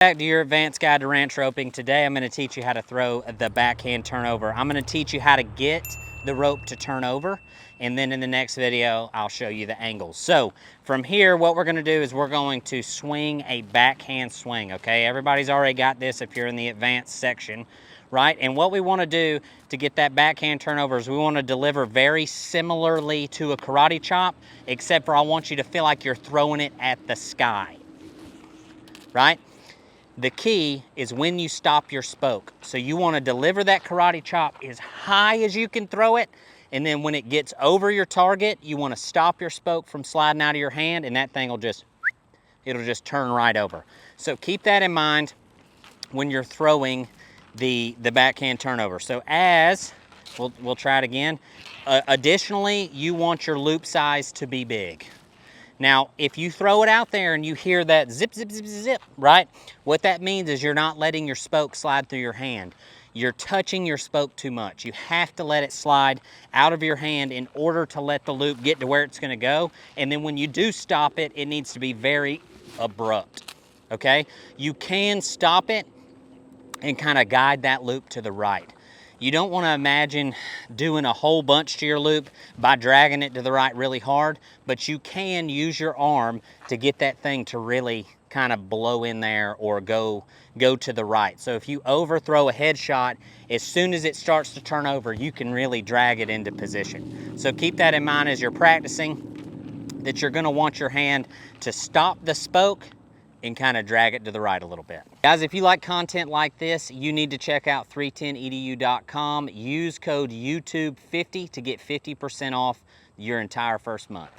Back to your advanced guide to ranch roping. Today I'm going to teach you how to throw the backhand turnover. I'm going to teach you how to get the rope to turn over, and then in the next video I'll show you the angles. So from here, what we're going to do is we're going to swing a backhand swing. Okay, everybody's already got this if you're in the advanced section, right? And what we want to do to get that backhand turnover is we want to deliver very similarly to a karate chop, except for I want you to feel like you're throwing it at the sky, right? The key is when you stop your spoke. So you want to deliver that karate chop as high as you can throw it, and then when it gets over your target, you want to stop your spoke from sliding out of your hand, and that thing will it'll just turn right over. So keep that in mind when you're throwing the backhand turnover. So we'll try it again. Additionally, you want your loop size to be big. Now, if you throw it out there and you hear that zip, zip, zip, zip, right? What that means is you're not letting your spoke slide through your hand. You're touching your spoke too much. You have to let it slide out of your hand in order to let the loop get to where it's gonna go. And then when you do stop it, it needs to be very abrupt, okay? You can stop it and kind of guide that loop to the right. You don't want to imagine doing a whole bunch to your loop by dragging it to the right really hard, but you can use your arm to get that thing to really kind of blow in there or go to the right. So if you overthrow a headshot, as soon as it starts to turn over, you can really drag it into position. So keep that in mind as you're practicing, that you're going to want your hand to stop the spoke and kind of drag it to the right a little bit. Guys, if you like content like this, you need to check out 310edu.com. Use code YouTube50 to get 50% off your entire first month.